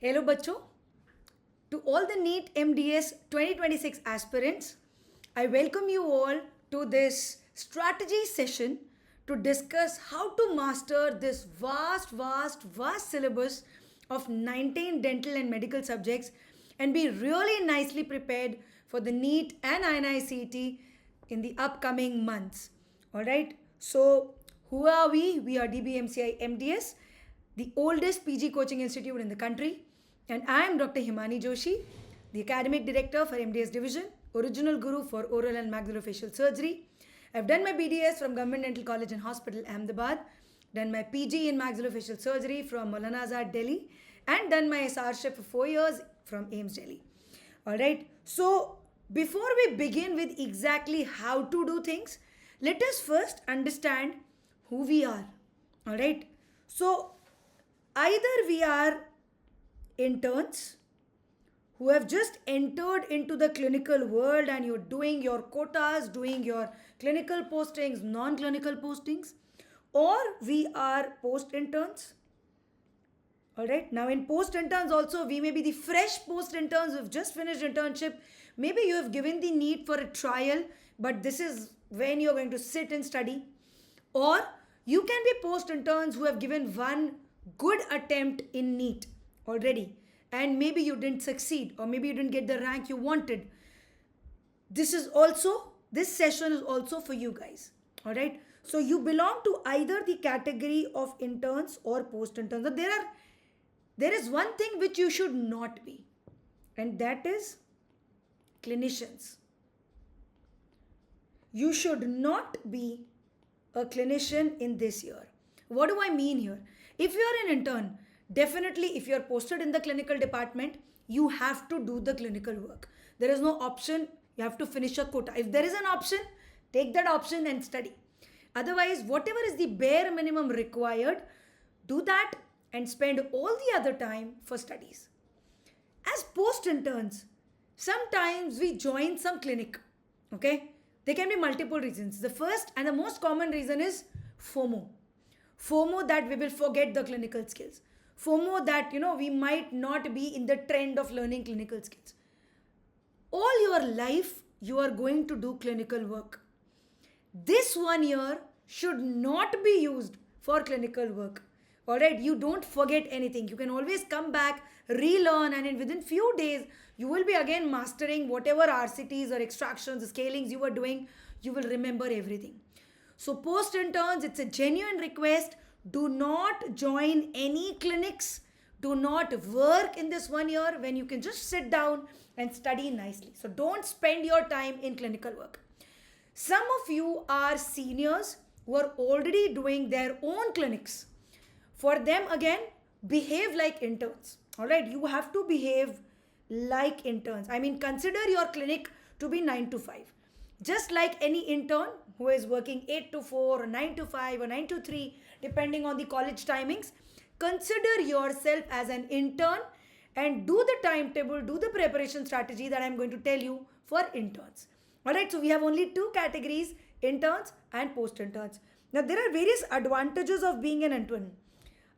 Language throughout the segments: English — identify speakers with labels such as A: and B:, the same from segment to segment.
A: Hello, bachcho. To all the NEET MDS 2026 aspirants, I welcome you all to this strategy session to discuss how to master this vast syllabus of 19 dental and medical subjects and be really nicely prepared for the NEET and INI-CET in the upcoming months. All right. So, who are we? We are DBMCI MDS, the oldest PG coaching institute in the country. And I am Dr. Himani Joshi, the academic director for MDS division, original guru for oral and maxillofacial surgery. I've done my BDS from Government Dental College and Hospital, Ahmedabad, done my PG in maxillofacial surgery from Maulana Azad, Delhi, and done my SRship for 4 years from AIMS, Delhi. All right. So, before we begin with exactly how to do things, let us first understand who we are. All right. So, either we are interns who have just entered into the clinical world and you're doing your quotas, doing your clinical postings, non-clinical postings, or we are post interns. All right. Now, in post interns also, we may be the fresh post interns who've just finished internship. Maybe you have given the NEET for a trial, but this is when you're going to sit and study. Or you can be post interns who have given one good attempt in NEET already, and maybe you didn't succeed, or maybe you didn't get the rank you wanted. This session is also for you guys. All right. So you belong to either the category of interns or post interns. But there is one thing which you should not be, and that is clinicians. You should not be a clinician in this year. What do I mean here? If you are an intern, definitely if you are posted in the clinical department, you have to do the clinical work. There is no option. You have to finish your quota. If there is an option, take that option and study. Otherwise, whatever is the bare minimum required, do that and spend all the other time for studies. As post interns, sometimes we join some clinic. Okay? There can be multiple reasons. The first and the most common reason is FOMO. FOMO that we will forget the clinical skills. FOMO that, we might not be in the trend of learning clinical skills. All your life, you are going to do clinical work. This 1 year should not be used for clinical work. All right, you don't forget anything. You can always come back, relearn, and within few days, you will be again mastering whatever RCTs or extractions, scalings you were doing. You will remember everything. So post interns, it's a genuine request. Do not join any clinics. Do not work in this 1 year when you can just sit down and study nicely. So don't spend your time in clinical work. Some of you are seniors who are already doing their own clinics. For them, again, behave like interns. All right, you have to behave like interns. I mean, consider your clinic to be 9 to 5. Just like any intern who is working 8 to 4 or 9 to 5 or 9 to 3, depending on the college timings, consider yourself as an intern and do the timetable, do the preparation strategy that I'm going to tell you for interns. All right, so we have only two categories, interns and post interns. Now, there are various advantages of being an intern.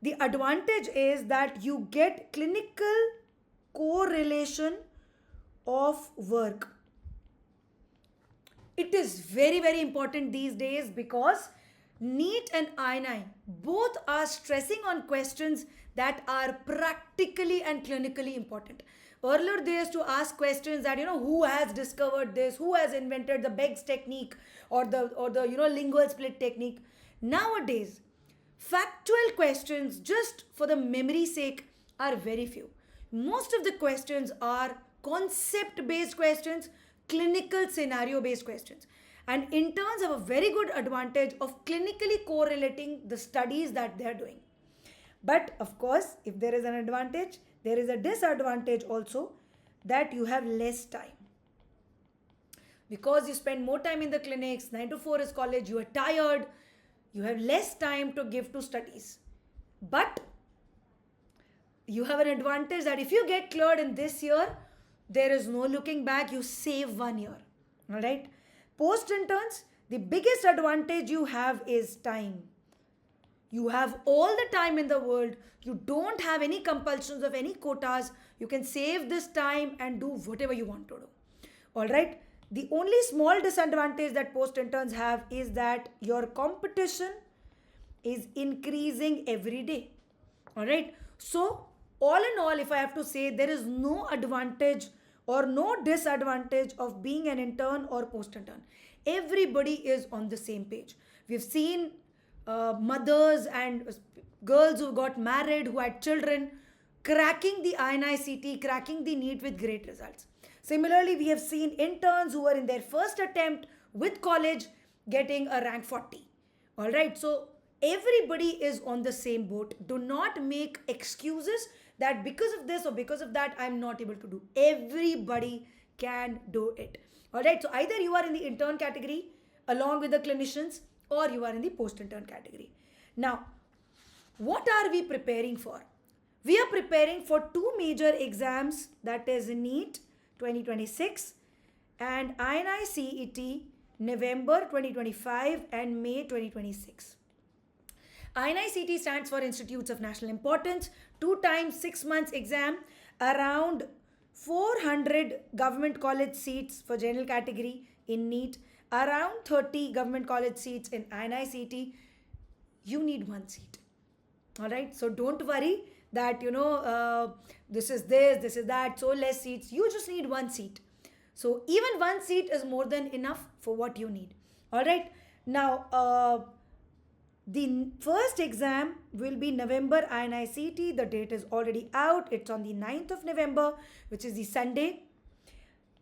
A: The advantage is that you get clinical correlation of work. It is very important these days because NEET and INI both are stressing on questions that are practically and clinically important. Earlier they used to ask questions that, who has discovered this, who has invented the Begg's technique or the lingual split technique. Nowadays, factual questions just for the memory sake are very few. Most of the questions are concept based questions, clinical scenario based questions. And interns have a very good advantage of clinically correlating the studies that they are doing. But of course, if there is an advantage, there is a disadvantage also, that you have less time. Because you spend more time in the clinics, 9 to 4 is college, you are tired, you have less time to give to studies. But you have an advantage that if you get cleared in this year, there is no looking back, you save 1 year. All right. Post interns, the biggest advantage you have is time. You have all the time in the world. You don't have any compulsions of any quotas. You can save this time and do whatever you want to do. All right. The only small disadvantage that post interns have is that your competition is increasing every day. All right. So, all in all, if I have to say, there is no advantage or no disadvantage of being an intern or post intern. Everybody is on the same page. We've seen mothers and girls who got married, who had children, cracking the INICT, cracking the NEET with great results. Similarly, we have seen interns who were in their first attempt with college getting a rank 40. All right, so everybody is on the same boat. Do not make excuses that because of this or because of that, I'm not able to do. Everybody can do it. All right, so either you are in the intern category along with the clinicians, or you are in the post intern category. Now, what are we preparing for? We are preparing for two major exams, that is NEET 2026 and INI-CET November 2025 and May 2026. INI-CET stands for Institutes of National Importance, 2 times 6 months exam, around 400 government college seats for general category in NEET, around 30 government college seats in INI-CET. You need one seat. All right, so don't worry that this is that, so less seats. You just need one seat. So even one seat is more than enough for what you need. All right, now the first exam will be November INI-CET. The date is already out. It's on the 9th of November, which is the Sunday.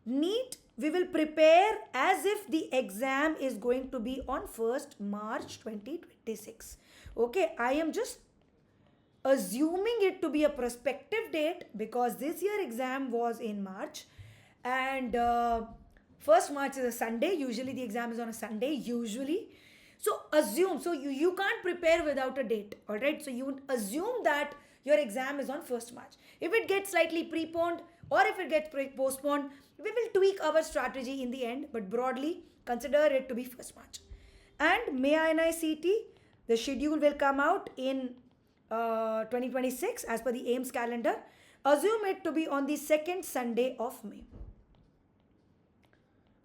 A: NEET, we will prepare as if the exam is going to be on 1st March 2026. Okay, I am just assuming it to be a prospective date because this year exam was in March, and 1st March is a Sunday. Usually the exam is on a Sunday, usually. So assume, so you can't prepare without a date, all right? So you assume that your exam is on 1st March. If it gets slightly preponed or if it gets postponed, we will tweak our strategy in the end, but broadly consider it to be 1st March. And May INI-CET, the schedule will come out in 2026 as per the AIMS calendar. Assume it to be on the 2nd Sunday of May.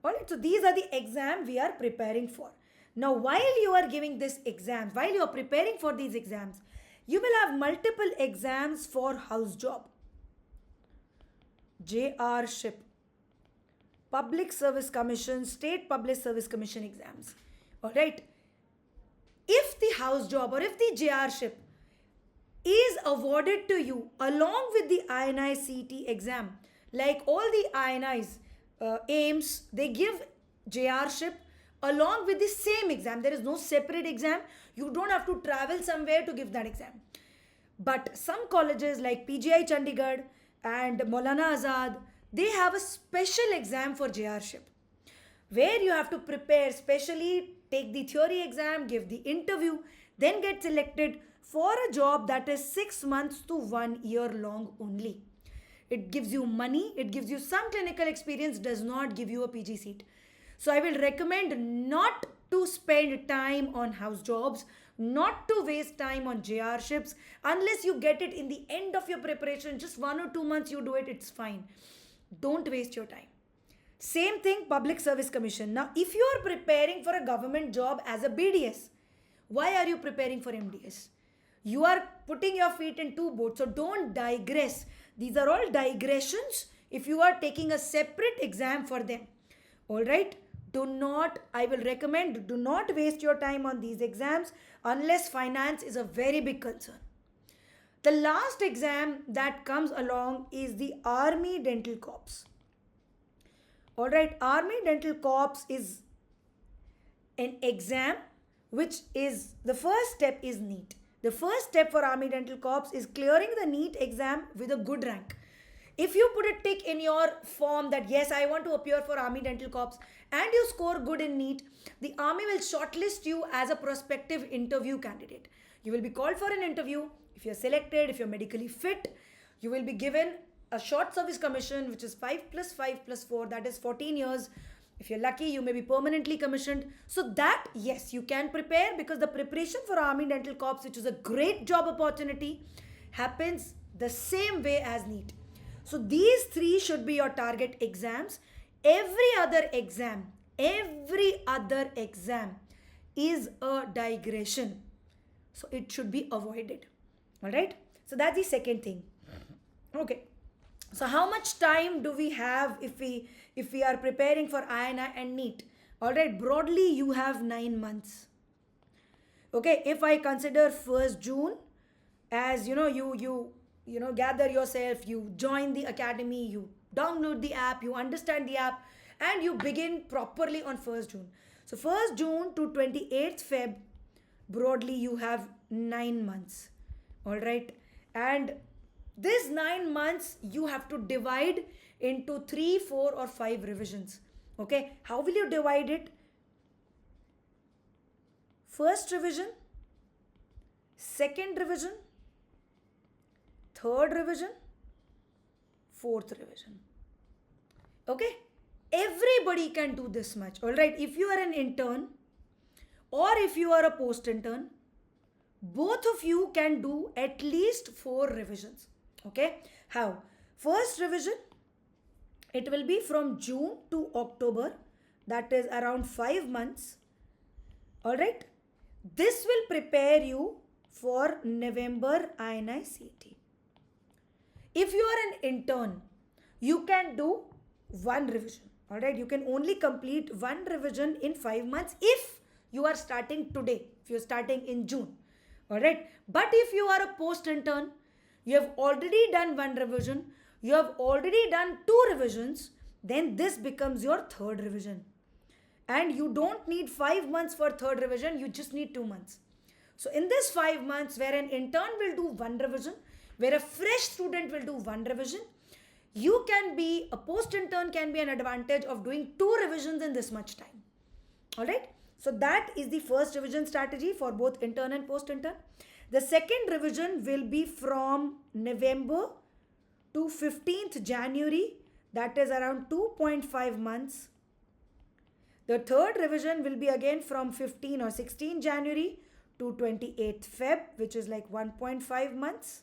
A: Alright, so these are the exams we are preparing for. Now, while you are giving this exam, while you are preparing for these exams, you will have multiple exams for house job, JR-ship, Public Service Commission, State Public Service Commission exams. Alright, if the house job or if the JR-ship is awarded to you along with the INI-CET exam, like all the INIs, AIMS, they give JR-ship along with the same exam. There is no separate exam. You don't have to travel somewhere to give that exam. But some colleges like PGI Chandigarh and Maulana Azad, they have a special exam for JR-ship where you have to prepare specially, take the theory exam, give the interview, then get selected for a job that is 6 months to 1 year long only. It gives you money, it gives you some clinical experience, does not give you a PG seat. So I will recommend not to spend time on house jobs, not to waste time on JR-ships unless you get it in the end of your preparation. Just 1 or 2 months you do it, it's fine. Don't waste your time. Same thing, Public Service Commission. Now, if you are preparing for a government job as a BDS, why are you preparing for MDS? You are putting your feet in two boats, so don't digress. These are all digressions if you are taking a separate exam for them. All right? I will recommend, do not waste your time on these exams unless finance is a very big concern. The last exam that comes along is the Army Dental Corps. All right, Army Dental Corps is an exam which is, the first step is NEET. The first step for Army Dental Corps is clearing the NEET exam with a good rank. If you put a tick in your form that yes, I want to appear for Army Dental Corps and you score good in NEET, the Army will shortlist you as a prospective interview candidate. You will be called for an interview. If you're selected, if you're medically fit, you will be given a short service commission which is 5 plus 5 plus 4, that is 14 years If you're lucky, you may be permanently commissioned. So that, yes, you can prepare, because the preparation for Army Dental Corps, which is a great job opportunity, happens the same way as NEET. So these three should be your target exams. Every other exam is a digression. So it should be avoided. All right. So that's the second thing. Okay. So how much time do we have if we are preparing for INI and NEET? All right. Broadly, you have 9 months. Okay. If I consider 1st June as you gather yourself, you join the academy, you download the app, you understand the app, and you begin properly on 1st June. So 1st June to 28th Feb, broadly you have 9 months. All right. And this 9 months you have to divide into 3, 4 or 5 revisions. Okay. How will you divide it? First revision, second revision, third revision, fourth revision. Okay. Everybody can do this much. All right. If you are an intern or if you are a post intern, both of you can do at least 4 revisions. Okay. How? First revision, it will be from June to October. That is around 5 months. All right. This will prepare you for November INI CET. If you are an intern, you can do 1 revision. All right. You can only complete 1 revision in 5 months if you are starting today, if you're starting in June. All right. But if you are a post intern, you have already done 1 revision, you have already done 2 revisions, then this becomes your 3rd revision. And you don't need 5 months for 3rd revision, you just need 2 months. So in this 5 months, where an intern will do 1 revision, where a fresh student will do 1 revision, you can be, a post intern can be an advantage of doing 2 revisions in this much time. All right. So that is the first revision strategy for both intern and post intern. The second revision will be from November to 15th January. That is around 2.5 months. The third revision will be again from 15 or 16 January to 28th Feb, which is like 1.5 months.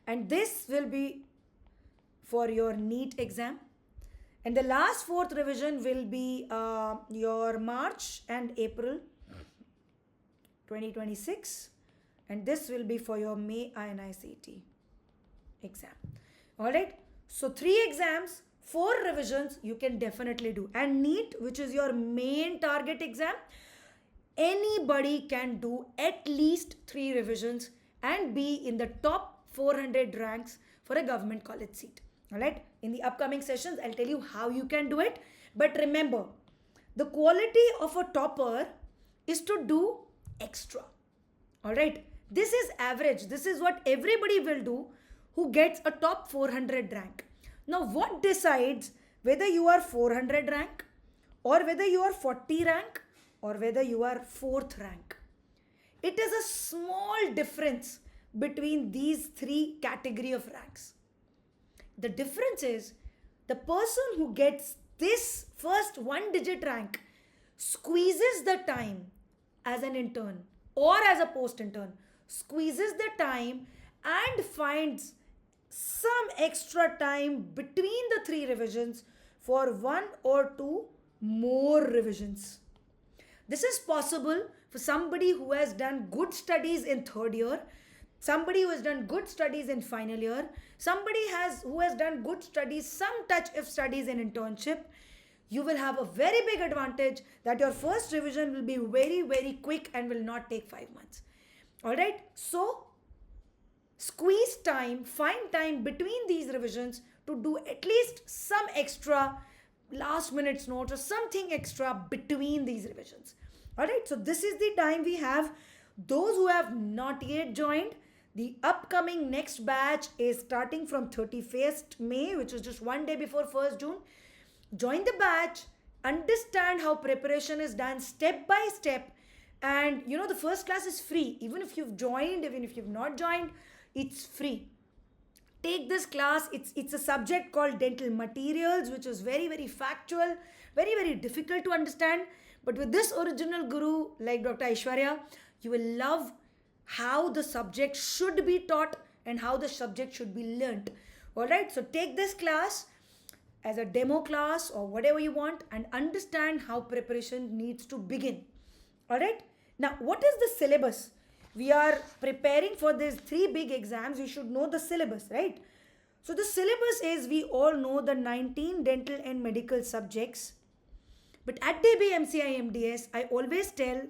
A: And this will be for your NEET exam. And the last 4th revision will be your March and April 2026. And this will be for your May INI CET exam. All right. So 3 exams, 4 revisions you can definitely do. And NEET, which is your main target exam, anybody can do at least 3 revisions and be in the top 400 ranks for a government college seat. All right. In the upcoming sessions, I'll tell you how you can do it. But remember, the quality of a topper is to do extra. All right. This is average. This is what everybody will do who gets a top 400 rank. Now, what decides whether you are 400 rank or whether you are 40 rank or whether you are 4th rank? It is a small difference between these 3 category of ranks. The difference is the person who gets this first 1-digit rank squeezes the time as an intern or as a post intern, squeezes the time and finds some extra time between the 3 revisions for 1 or 2 more revisions. This is possible for somebody who has done good studies in 3rd year, somebody who has done good studies in final year, somebody who has done good studies, some touch if studies in internship. You will have a very big advantage that your first revision will be very, very quick and will not take 5 months. All right. So squeeze time, find time between these revisions to do at least some extra last minute notes or something extra between these revisions. All right. So this is the time we have. Those who have not yet joined, the upcoming next batch is starting from 31st May, which is just 1 day before 1st June. Join the batch, understand how preparation is done step by step. And the first class is free. Even if you've joined, even if you've not joined, it's free. take this class. It's a subject called dental materials, which is very, very factual, very, very difficult to understand. But with this original guru like Dr. Aishwarya, you will love how the subject should be taught and how the subject should be learnt. Alright, so take this class as a demo class or whatever you want and understand how preparation needs to begin. Alright, now what is the syllabus? We are preparing for these 3 big exams. You should know the syllabus, right? So the syllabus is, we all know the 19 dental and medical subjects. But at DBMCI MDS, I always tell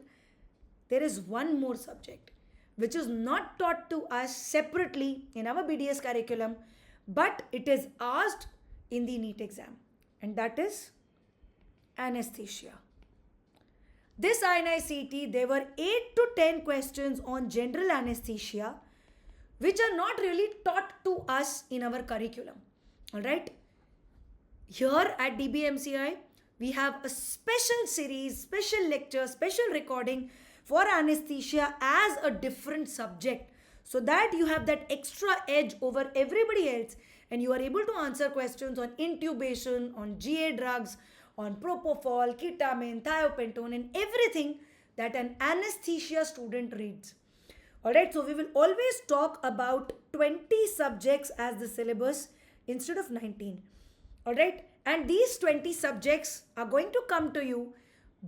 A: there is one more subject which is not taught to us separately in our BDS curriculum, but it is asked in the NEET exam, and that is anesthesia. This INI-CET, there were 8 to 10 questions on general anesthesia, which are not really taught to us in our curriculum. Alright? Here at DBMCI, we have a special series, special lecture, special recording for anesthesia as a different subject, so that you have that extra edge over everybody else and you are able to answer questions on intubation, on GA drugs, on propofol, ketamine, thiopentone, and everything that an anesthesia student reads. Alright, so we will always talk about 20 subjects as the syllabus instead of 19. Alright, and these 20 subjects are going to come to you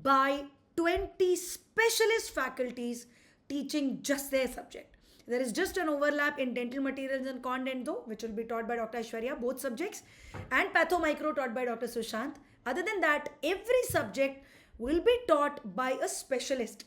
A: by 20 specialist faculties teaching just their subject. There is just an overlap in dental materials and content though, which will be taught by Dr. Aishwarya, both subjects, and pathomicro taught by Dr. Sushant. Other than that, every subject will be taught by a specialist.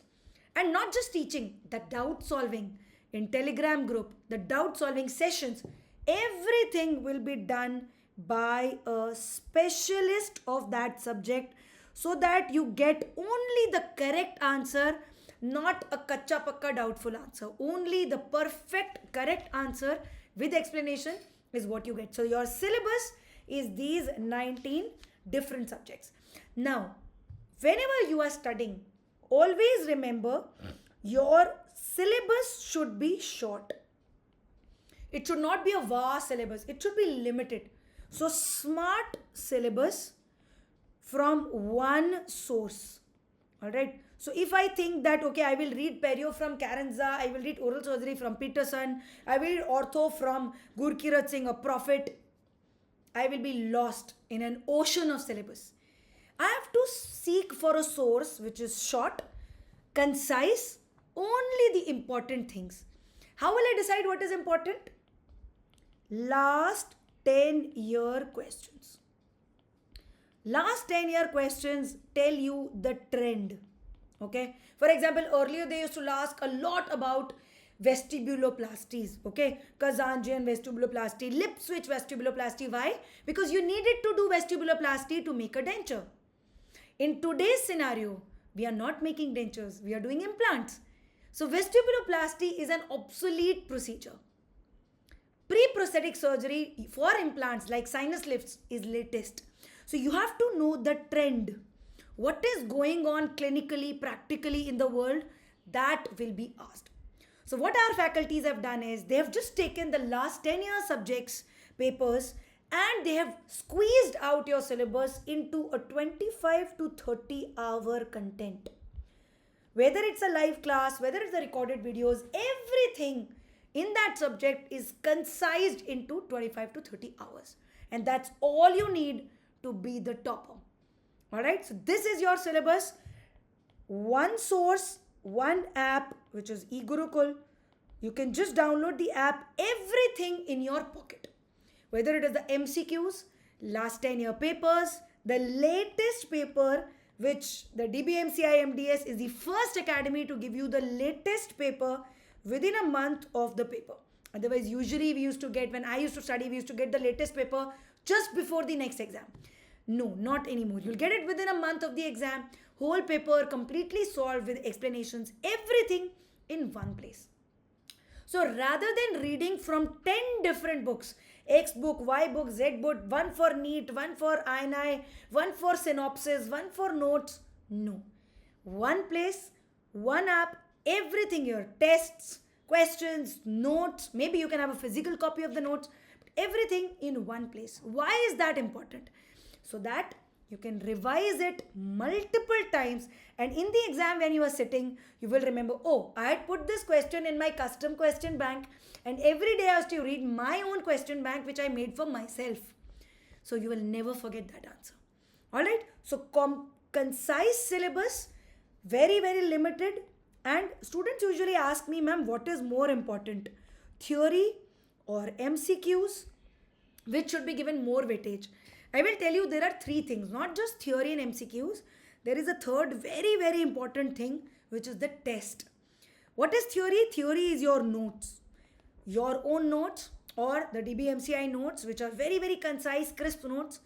A: And not just teaching, the doubt solving in Telegram group, the doubt solving sessions, everything will be done by a specialist of that subject, so that you get only the correct answer, not a kacha pakka doubtful answer. Only the perfect correct answer with explanation is what you get. So your syllabus is these 19 different subjects. Now, whenever you are studying, always remember your syllabus should be short. It should not be a vast syllabus. It should be limited. So smart syllabus from one source. Alright. So if I think that, okay, I will read perio from Karanza, I will read oral surgery from Peterson, I will read ortho from Gurkirat Singh, a prophet, I will be lost in an ocean of syllabus. I have to seek for a source which is short, concise, only the important things. How will I decide what is important? Last 10-year questions. Last 10-year questions tell you the trend. Okay. For example, earlier they used to ask a lot about vestibuloplasties. Okay. Kazanjian vestibuloplasty, lip switch vestibuloplasty. Why? Because you needed to do vestibuloplasty to make a denture. In today's scenario, we are not making dentures. We are doing implants. So vestibuloplasty is an obsolete procedure. Pre-prosthetic surgery for implants like sinus lifts is latest. So you have to know the trend. What is going on clinically, practically in the world, that will be asked. So what our faculties have done is, they have just taken the last 10-year subjects, papers, and they have squeezed out your syllabus into a 25 to 30 hour content. Whether it's a live class, whether it's the recorded videos, everything in that subject is concised into 25 to 30 hours. And that's all you need to be the topper. Alright, so this is your syllabus. One source, one app, which is eGurukul. You can just download the app, everything in your pocket. Whether it is the MCQs, last 10-year papers, the latest paper, which the DBMCI MDS is the first academy to give you the latest paper within a month of the paper. Otherwise, usually we used to get, when I used to study, we used to get the latest paper just before the next exam. No, not anymore. You'll get it within a month of the exam. Whole paper completely solved with explanations, everything in one place. So rather than reading from 10 different books, X book, Y book, Z book, one for NEET, one for INI, one for synopsis, one for notes, no. One place, one app, everything here, tests, questions, notes, maybe you can have a physical copy of the notes. Everything in one place. Why is that important? So that you can revise it multiple times, and in the exam when you are sitting, you will remember, oh, I had put this question in my custom question bank, and every day I have to read my own question bank which I made for myself. So you will never forget that answer. Alright, so concise syllabus, very, very limited. And students usually ask me, ma'am, what is more important, theory or MCQs? Which should be given more weightage? I will tell you there are three things, not just theory and MCQs. There is a third very, very important thing, which is the test. What is theory? Theory is your notes, your own notes or the DBMCI notes, which are very, very concise, crisp notes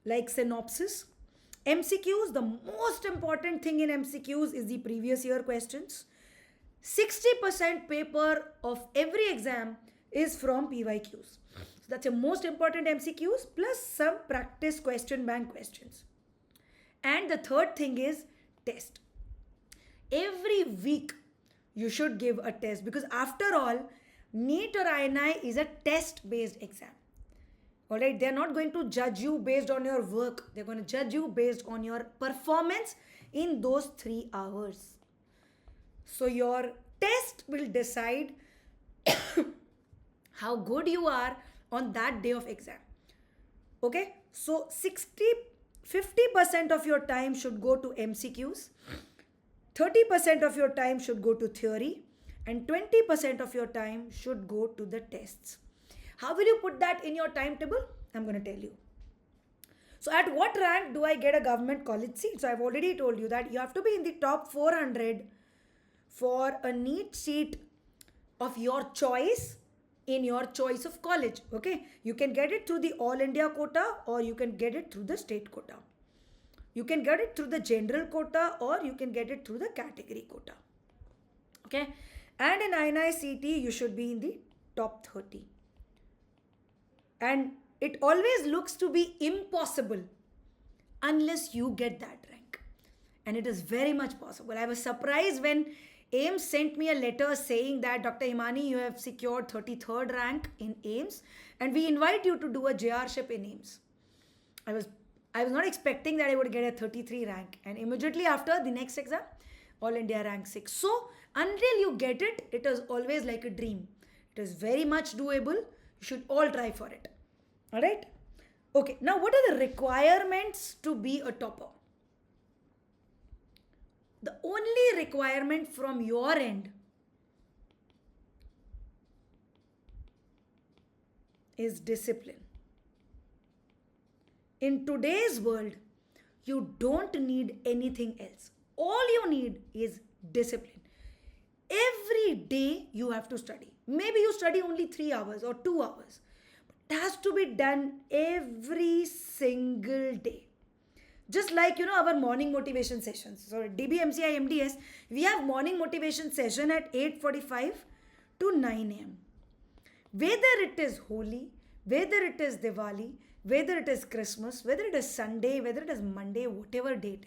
A: like synopsis. MCQs, the most important thing in MCQs is the previous year questions. 60% paper of every exam is from PYQs. So that's your most important MCQs plus some practice question bank questions. And the third thing is test. Every week you should give a test, because after all, NEET or INI is a test-based exam. Alright, they're not going to judge you based on your work. They're going to judge you based on your performance in those 3 hours. So your test will decide how good you are on that day of exam. Okay, so 50% of your time should go to MCQs, 30% of your time should go to theory, and 20% of your time should go to the tests. How will you put that in your timetable? I'm going to tell you. So at what rank do I get a government college seat? So I've already told you that you have to be in the top 400 for a NEET seat of your choice in your choice of college. Okay, you can get it through the All India quota, or you can get it through the state quota. You can get it through the general quota, or you can get it through the category quota. Okay, and in INI-CT you should be in the top 30. And it always looks to be impossible unless you get that rank. And it is very much possible. I was surprised when AIMS sent me a letter saying that, Dr. Himani, you have secured 33rd rank in AIMS and we invite you to do a JR-ship in AIMS. I was not expecting that I would get a 33 rank. And immediately after the next exam, All India rank 6. So until you get it, it is always like a dream. It is very much doable. You should all try for it. Alright? Okay, now what are the requirements to be a topper? The only requirement from your end is discipline. In today's world, you don't need anything else. All you need is discipline. Every day you have to study. Maybe you study only 3 hours or 2 hours. But it has to be done every single day. Just like, our morning motivation sessions. So at DBMCI MDS, we have morning motivation session at 8:45 to 9 a.m. Whether it is Holi, whether it is Diwali, whether it is Christmas, whether it is Sunday, whether it is Monday, whatever day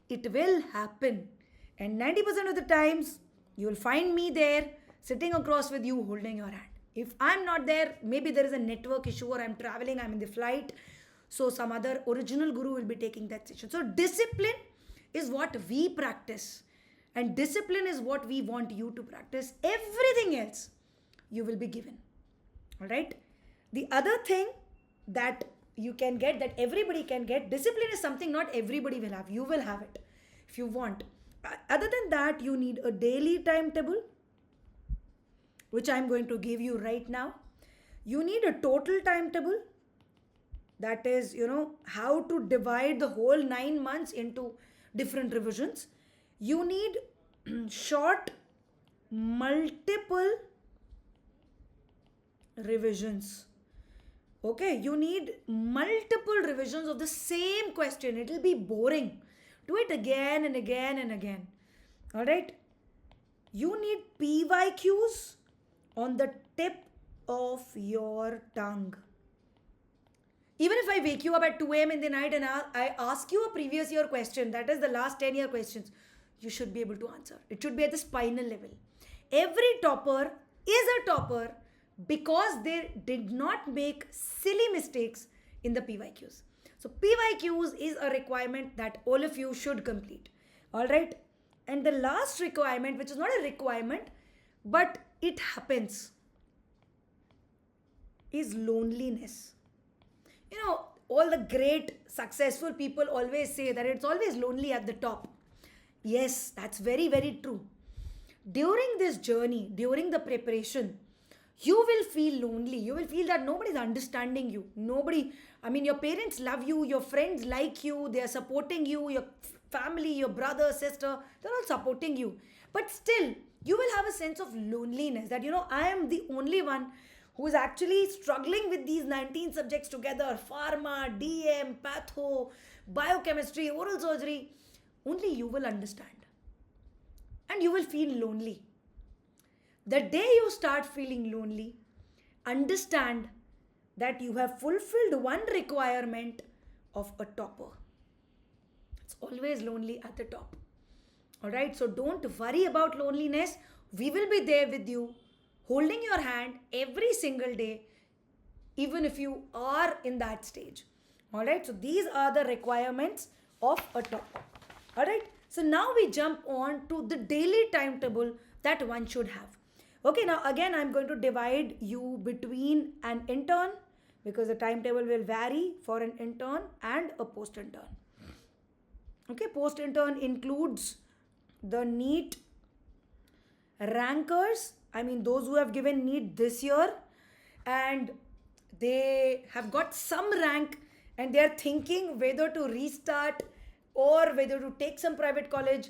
A: it will happen. And 90% of the times, you will find me there, sitting across with you, holding your hand. If I'm not there, maybe there is a network issue or I'm traveling, I'm in the flight. So some other original guru will be taking that session. So discipline is what we practice. And discipline is what we want you to practice. Everything else you will be given. Alright? The other thing that you can get, that everybody can get, discipline is something not everybody will have. You will have it if you want. Other than that, you need a daily timetable, which I'm going to give you right now. You need a total timetable. That is, how to divide the whole 9 months into different revisions. You need short, multiple revisions. Okay, you need multiple revisions of the same question. It will be boring. Do it again and again and again. Alright? You need PYQs on the tip of your tongue. Even if I wake you up at 2 a.m. in the night and I ask you a previous year question, that is the last 10 year questions, you should be able to answer. It should be at the spinal level. Every topper is a topper because they did not make silly mistakes in the PYQs. So PYQs is a requirement that all of you should complete. All right. And the last requirement, which is not a requirement, but it happens, is loneliness. You know, all the great successful people always say that it's always lonely at the top. Yes, that's very, very true. During this journey, during the preparation, you will feel lonely. You will feel that nobody's understanding you. Your parents love you, your friends like you, they are supporting you, your family, your brother, sister, they're all supporting you. But still, you will have a sense of loneliness that, I am the only one who is actually struggling with these 19 subjects together: pharma, DM, patho, biochemistry, oral surgery. Only you will understand. And you will feel lonely. The day you start feeling lonely, understand that you have fulfilled one requirement of a topper. It's always lonely at the top. Alright, so don't worry about loneliness. We will be there with you, holding your hand every single day, even if you are in that stage. Alright, so these are the requirements of a topper. Alright, so now we jump on to the daily timetable that one should have. Okay, now again I'm going to divide you between an intern, because the timetable will vary for an intern and a post-intern. Okay, post-intern includes the NEET rankers. Those who have given NEET this year and they have got some rank and they are thinking whether to restart or whether to take some private college.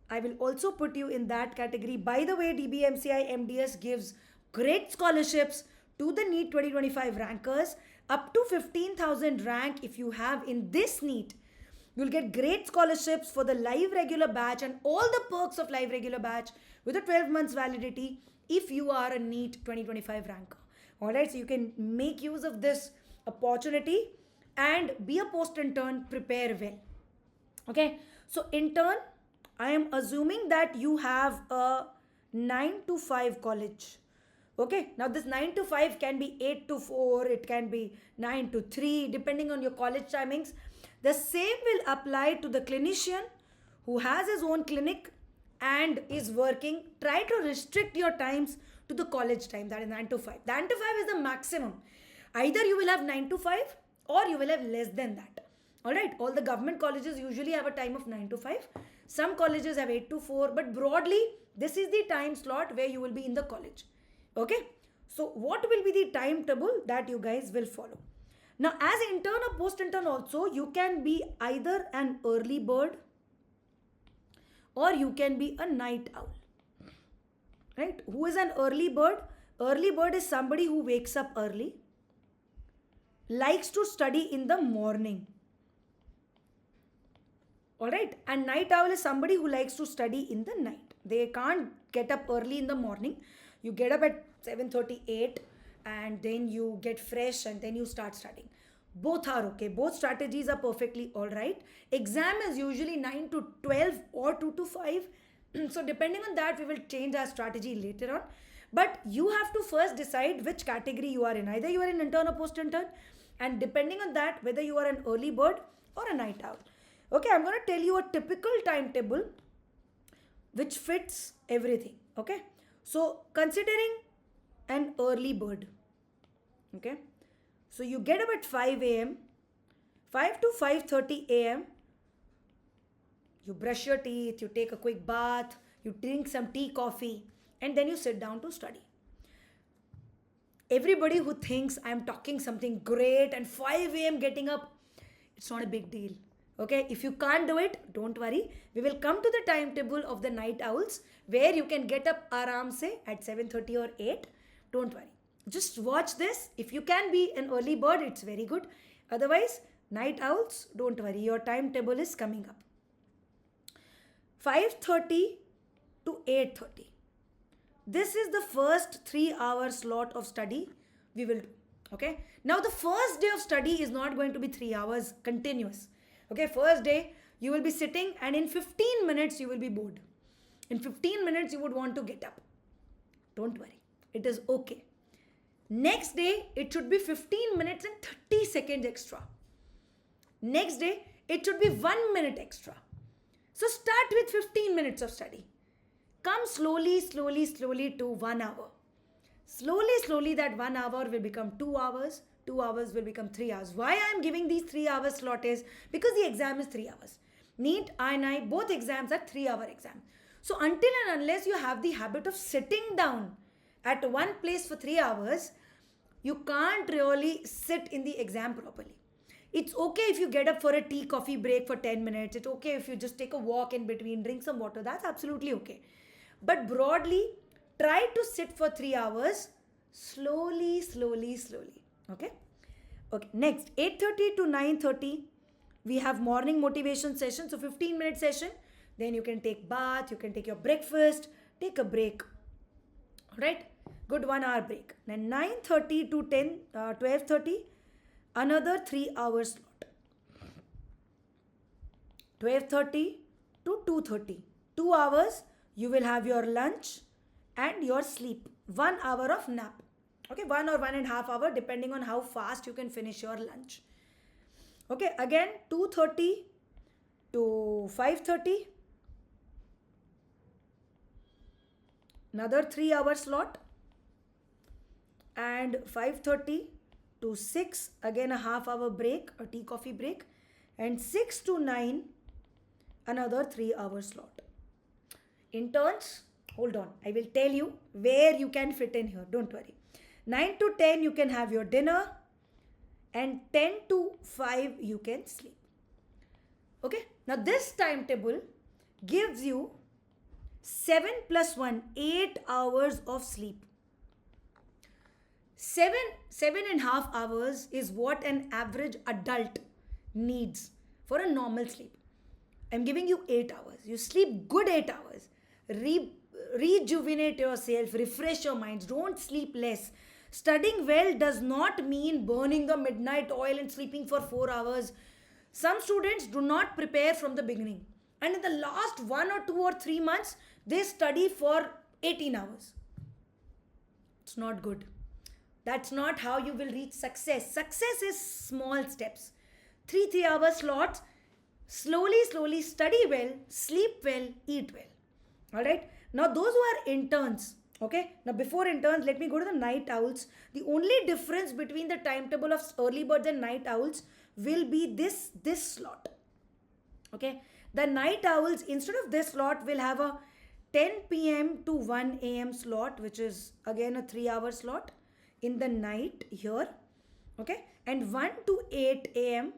A: I will also put you in that category. By the way, DBMCI MDS gives great scholarships to the NEET 2025 rankers. Up to 15,000 rank if you have in this NEET. You'll get great scholarships for the live regular batch and all the perks of live regular batch with a 12 months validity if you are a NEET 2025 ranker. Alright, so you can make use of this opportunity and be a post-intern, prepare well. Okay, so intern, I am assuming that you have a 9 to 5 college. Okay, now this 9 to 5 can be 8 to 4, it can be 9 to 3, depending on your college timings. The same will apply to the clinician who has his own clinic and is working. Try to restrict your times to the college time, that is 9 to 5. 9 to 5 is the maximum. Either you will have 9 to 5 or you will have less than that. Alright, all the government colleges usually have a time of 9 to 5. Some colleges have 8 to 4, but broadly, this is the time slot where you will be in the college. Okay, so what will be the timetable that you guys will follow? Now, as intern or post-intern also, you can be either an early bird or you can be a night owl. Right? Who is an early bird? Early bird is somebody who wakes up early, likes to study in the morning. Alright, and night owl is somebody who likes to study in the night. They can't get up early in the morning. You get up at 7:38 and then you get fresh and then you start studying. Both are okay. Both strategies are perfectly alright. Exam is usually 9 to 12 or 2 to 5. So depending on that, we will change our strategy later on. But you have to first decide which category you are in. Either you are an intern or post-intern. And depending on that, whether you are an early bird or a night owl. Okay, I'm going to tell you a typical timetable which fits everything. Okay. So considering an early bird. Okay. So you get up at 5 a.m. 5 to 5:30 a.m. You brush your teeth, you take a quick bath, you drink some tea, coffee, and then you sit down to study. Everybody who thinks I'm talking something great and 5 a.m. getting up, it's not a big deal. Okay, if you can't do it, don't worry. We will come to the timetable of the night owls where you can get up aram se at 7:30 or 8. Don't worry. Just watch this. If you can be an early bird, it's very good. Otherwise, night owls, don't worry. Your timetable is coming up. 5:30 to 8:30. This is the first 3-hour slot of study we will do. Okay. Now, the first day of study is not going to be 3 hours continuous. Okay, first day, you will be sitting and in 15 minutes, you will be bored. In 15 minutes, you would want to get up. Don't worry. It is okay. Next day, it should be 15 minutes and 30 seconds extra. Next day, it should be 1 minute extra. So start with 15 minutes of study. Come slowly to 1 hour. Slowly that 1 hour will become 2 hours. 2 hours will become 3 hours. Why I am giving these 3 hours slot is because the exam is 3 hours. NEET, INI, both exams are 3-hour exams. So until and unless you have the habit of sitting down at one place for 3 hours, you can't really sit in the exam properly. It's okay if you get up for a tea, coffee break for 10 minutes. It's okay if you just take a walk in between, drink some water. That's absolutely okay. But broadly, try to sit for 3 hours slowly. Okay? Okay. Next, 8:30 to 9:30, we have morning motivation session. So 15-minute session. Then you can take bath, you can take your breakfast, take a break. Right? Good 1 hour break. Then 9:30 to 12:30, another 3 hour slot. 12:30 to 2:30. 2 hours, you will have your lunch and your sleep. 1 hour of nap. Okay, 1 or 1.5 hours depending on how fast you can finish your lunch. Okay, again 2:30 to 5:30. Another 3 hour slot. And 5:30 to 6, again a half hour break, a tea coffee break. And 6 to 9, another 3 hour slot. Interns, hold on, I will tell you where you can fit in here, don't worry. 9 to 10 you can have your dinner, and 10 to 5 you can sleep. Okay, now this timetable gives you 7 plus 1, 8 hours of sleep. 7.5 hours is what an average adult needs for a normal sleep. I'm giving you 8 hours. You sleep good 8 hours. Rejuvenate yourself, refresh your minds. Don't sleep less. Studying well does not mean burning the midnight oil and sleeping for 4 hours. Some students do not prepare from the beginning. And in the last 1 or 2 or 3 months, they study for 18 hours. It's not good. That's not how you will reach success. Success is small steps. 3 hour slots. Slowly study well, sleep well, eat well. Alright. Now those who are interns. Okay. Now before interns, let me go to the night owls. The only difference between the timetable of early birds and night owls will be this slot. Okay. The night owls, instead of this slot, will have a 10 p.m. to 1 a.m. slot, which is again a 3 hour slot in the night here. Okay. And 1 to 8 a.m.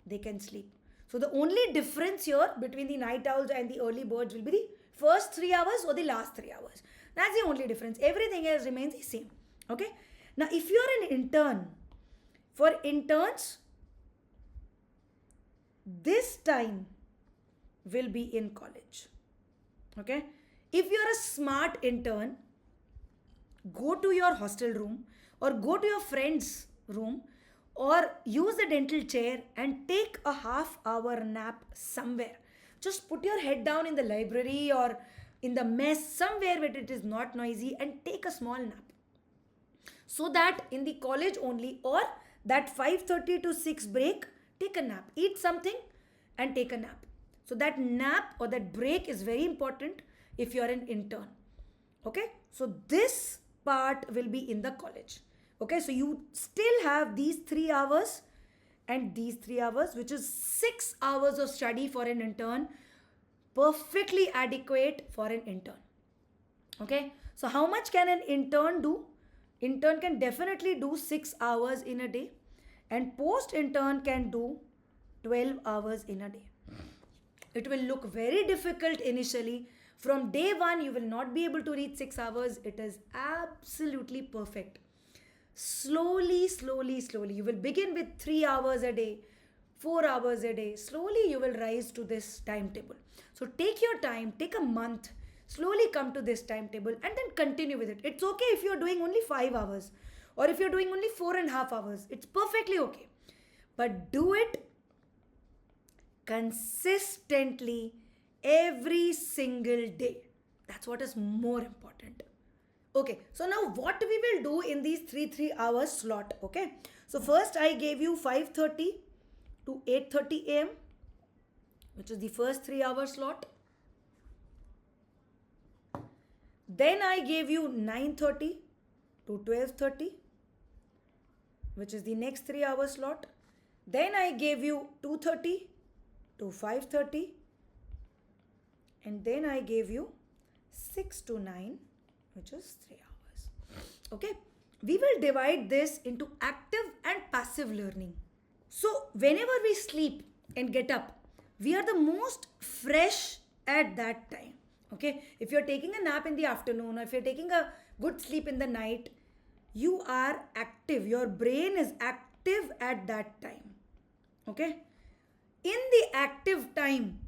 A: they can sleep. So the only difference here between the night owls and the early birds will be the first 3 hours or the last 3 hours. That's the only difference. Everything else remains the same. Okay. Now if you are an intern, for interns, this time will be in college. Okay. If you are a smart intern, go to your hostel room or go to your friend's room or use the dental chair and take a half-hour nap somewhere. Just put your head down in the library or in the mess, somewhere where it is not noisy, and take a small nap. So that in the college only, or that 5:30 to 6 break, take a nap. Eat something and take a nap. So that nap or that break is very important if you are an intern. Okay. So this part will be in the college. Okay. So you still have these 3 hours and these 3 hours, which is 6 hours of study for an intern. Perfectly adequate for an intern. Okay. So how much can an intern do? Intern can definitely do 6 hours in a day, and post intern can do 12 hours in a day. It will look very difficult initially. From day 1, you will not be able to reach 6 hours. It is absolutely perfect. Slowly. You will begin with 3 hours a day, 4 hours a day. Slowly you will rise to this timetable. So take your time, take a month, slowly come to this timetable and then continue with it. It's okay if you're doing only 5 hours or if you're doing only 4.5 hours. It's perfectly okay. But do it consistently every single day. That's what is more important. Okay, so now what we will do in these 3 hour slot, okay? So first I gave you 5:30 to 8:30 a.m., which is the first 3 hour slot. Then I gave you 9:30 to 12:30, which is the next 3 hour slot. Then I gave you 2:30 to 5:30, and then I gave you 6 to 9, which is 3 hours. Okay, we will divide this into active and passive learning. So whenever we sleep and get up, we are the most fresh at that time. Okay, if you're taking a nap in the afternoon, or if you're taking a good sleep in the night, you are active. Your brain is active at that time. Okay, in the active time,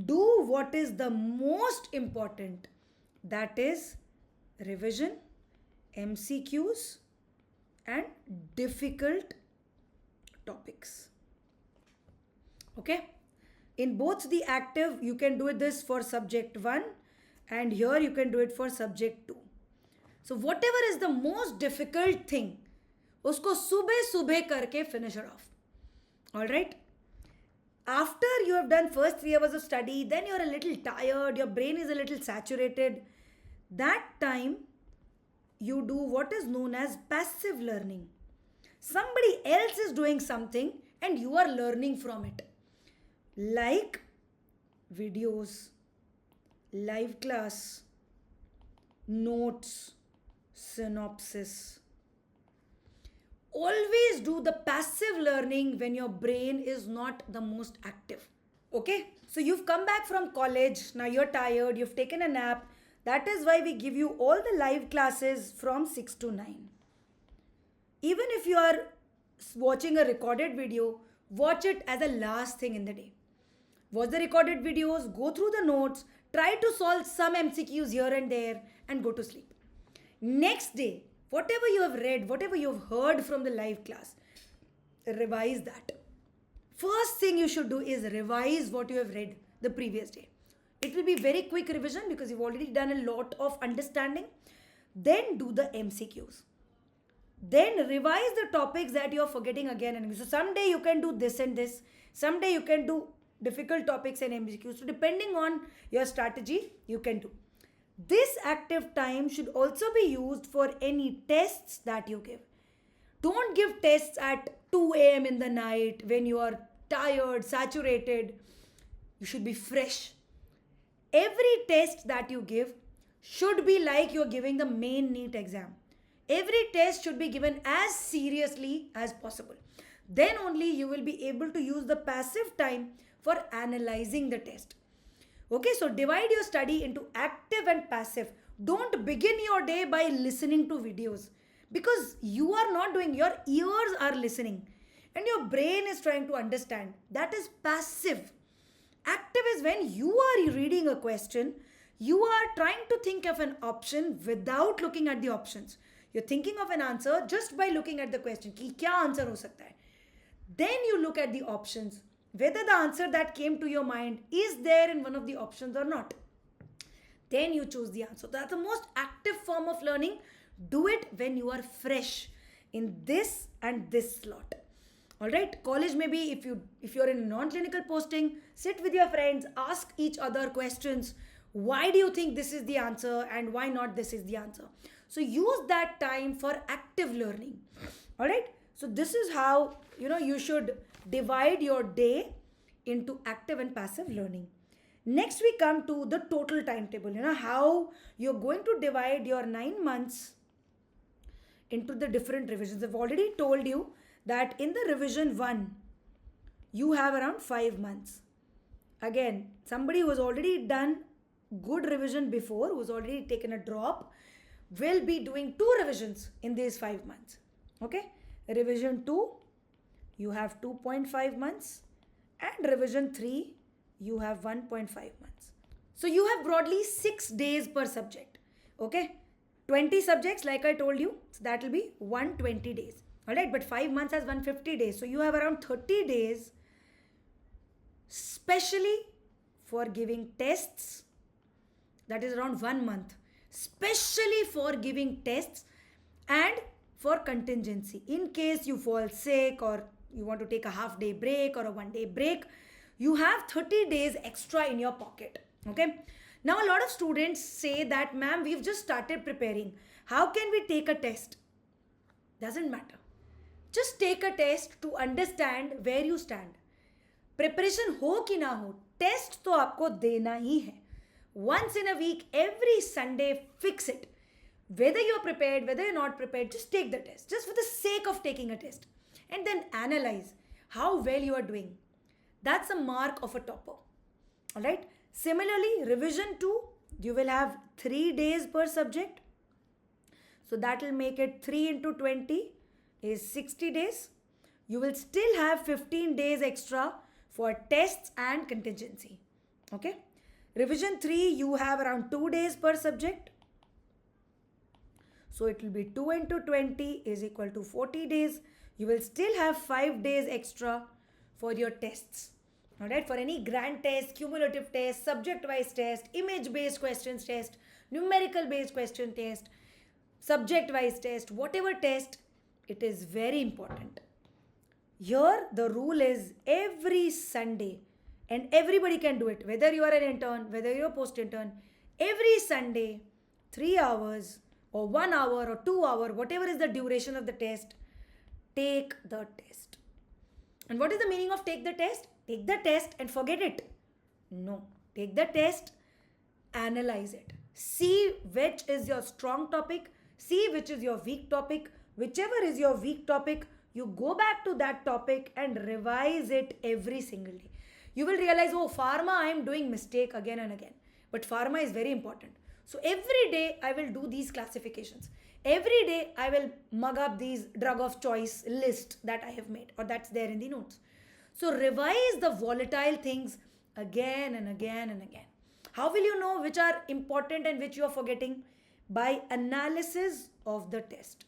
A: do what is the most important, that is revision, MCQs, and difficult topics. Okay, in both the active, you can do this for subject 1, and here you can do it for subject 2. So whatever is the most difficult thing, usko subah subah karke finish it off. All right, after you have done first 3 hours of study, then you're a little tired, your brain is a little saturated. That time you do what is known as passive learning. Somebody else is doing something and you are learning from it, like videos, live class, notes, synopsis. Always do the passive learning when your brain is not the most active. Okay, so you've come back from college, now you're tired, you've taken a nap. That is why we give you all the live classes from 6 to 9. Even if you are watching a recorded video, watch it as a last thing in the day. Watch the recorded videos, go through the notes, try to solve some MCQs here and there, and go to sleep. Next day, whatever you have read, whatever you have heard from the live class, revise that. First thing you should do is revise what you have read the previous day. It will be very quick revision because you've already done a lot of understanding. Then do the MCQs. Then revise the topics that you're forgetting again and again. So someday you can do this and this. Someday you can do difficult topics and MCQs. So depending on your strategy, you can do. This active time should also be used for any tests that you give. Don't give tests at 2 a.m. in the night when you are tired, saturated. You should be fresh. Every test that you give should be like you're giving the main NEET exam. Every test should be given as seriously as possible. Then only you will be able to use the passive time for analyzing the test. Okay, so divide your study into active and passive. Don't begin your day by listening to videos, because you are not doing, your ears are listening and your brain is trying to understand. That is passive. Active is when you are reading a question, you are trying to think of an option without looking at the options. You're thinking of an answer just by looking at the question. Ki kya answer ho sakta hai? Then you look at the options, whether the answer that came to your mind is there in one of the options or not. Then you choose the answer. That's the most active form of learning. Do it when you are fresh in this and this slot. All right, college maybe if you're in non-clinical posting, sit with your friends, ask each other questions. Why do you think this is the answer and why not this is the answer? So use that time for active learning. All right, so this is how you should divide your day into active and passive learning. Next we come to the total timetable. How you're going to divide your 9 months into the different revisions. I've already told you that in the revision 1, you have around 5 months. Again, somebody who has already done good revision before, who's already taken a drop, will be doing 2 revisions in these 5 months. Okay, revision 2, you have 2.5 months, and revision 3, you have 1.5 months. So you have broadly 6 days per subject. Okay, 20 subjects like I told you, so that will be 120 days. Alright, but 5 months has 150 days. So you have around 30 days, especially for giving tests. That is around 1 month. especially for giving tests and for contingency. In case you fall sick or you want to take a half day break or a 1 day break, you have 30 days extra in your pocket. Okay. Now, a lot of students say that, ma'am, we've just started preparing. How can we take a test? Doesn't matter. Just take a test to understand where you stand. Preparation हो कि ना हो, test तो आपको देना ही है. Once in a week, every Sunday, fix it. Whether you're prepared, whether you're not prepared, just take the test. Just for the sake of taking a test. And then analyze how well you are doing. That's a mark of a topper. Alright? Similarly, revision 2, you will have 3 days per subject. So that will make it 3 into 20 is 60 days. You will still have 15 days extra for tests and contingency. Okay? Revision 3, you have around 2 days per subject. So it will be 2 into 20 is equal to 40 days. You will still have 5 days extra for your tests. Alright, for any grand test, cumulative test, subject-wise test, image-based questions test, numerical-based question test, subject-wise test, whatever test, it is very important. Here, the rule is every Sunday, and everybody can do it, whether you are an intern, whether you're a post-intern, every Sunday, 3 hours, or 1 hour, or 2 hours, whatever is the duration of the test, take the test. And what is the meaning of take the test? Take the test and forget it. No. Take the test, analyze it. See which is your strong topic, see which is your weak topic. Whichever is your weak topic, you go back to that topic and revise it every single day. You will realize, oh, pharma, I am doing mistake again and again. But pharma is very important. So every day I will do these classifications. Every day I will mug up these drug of choice list that I have made or that's there in the notes. So revise the volatile things again and again and again. How will you know which are important and which you are forgetting? By analysis of the test.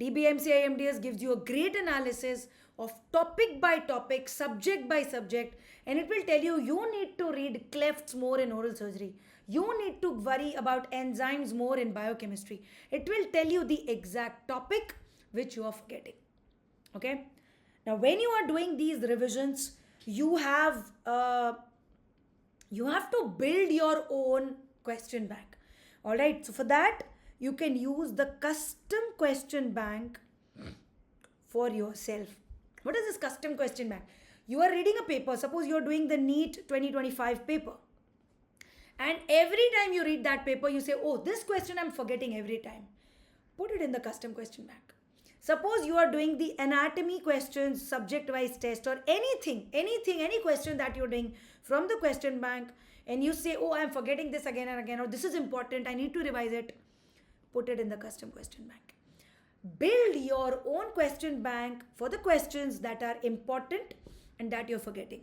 A: DBMCI MDS gives you a great analysis of topic by topic, subject by subject, and it will tell you need to read clefts more in oral surgery. You need to worry about enzymes more in biochemistry. It will tell you the exact topic which you are forgetting. Okay? Now, when you are doing these revisions, you have to build your own question bank. All right. So for that, you can use the custom question bank for yourself. What is this custom question bank? You are reading a paper. Suppose you are doing the NEET 2025 paper. And every time you read that paper, you say, oh, this question I'm forgetting every time. Put it in the custom question bank. Suppose you are doing the anatomy questions, subject-wise test or any question that you're doing from the question bank and you say, oh, I'm forgetting this again and again or this is important, I need to revise it. Put it in the custom question bank. Build your own question bank for the questions that are important and that you're forgetting.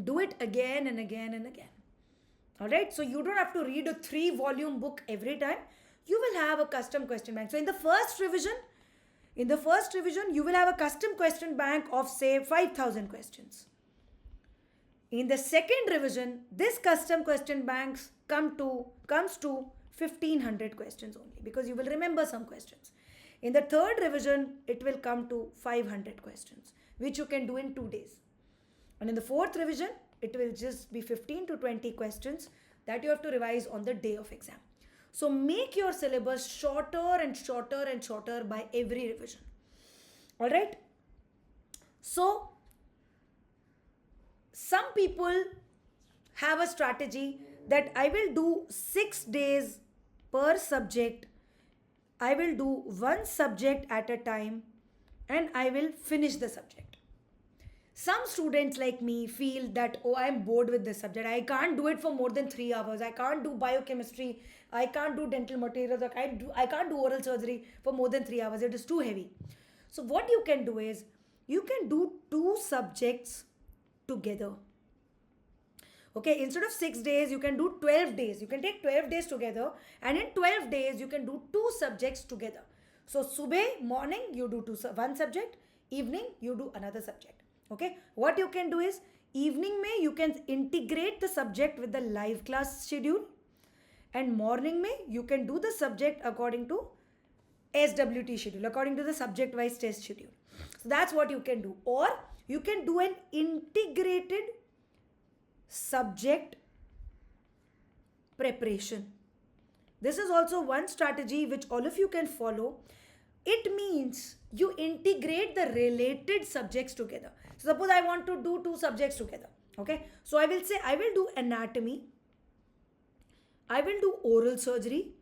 A: Do it again and again and again. Alright, so you don't have to read a 3-volume book every time. You will have a custom question bank. So in the first revision, you will have a custom question bank of say 5,000 questions. In the second revision, this custom question banks comes to 1,500 questions only because you will remember some questions. In the third revision, it will come to 500 questions, which you can do in 2 days. And in the fourth revision, it will just be 15 to 20 questions that you have to revise on the day of exam. So make your syllabus shorter and shorter and shorter by every revision. All right. So some people have a strategy that I will do 6 days per subject. I will do one subject at a time and I will finish the subject. Some students like me feel that, oh, I'm bored with this subject. I can't do it for more than 3 hours. I can't do biochemistry. I can't do dental materials. I can't do oral surgery for more than 3 hours. It is too heavy. So what you can do is, you can do 2 subjects together. Okay, instead of 6 days, you can do 12 days. You can take 12 days together and in 12 days, you can do 2 subjects together. So, subah, morning, you do one subject. Evening, you do another subject. Okay, what you can do is, evening mein you can integrate the subject with the live class schedule and morning mein you can do the subject according to SWT schedule, according to the subject wise test schedule. So that's what you can do. Or you can do an integrated subject preparation. This is also one strategy which all of you can follow. It means you integrate the related subjects together. So suppose I want to do two subjects together. Okay, so I will say I will do anatomy, I will do oral surgery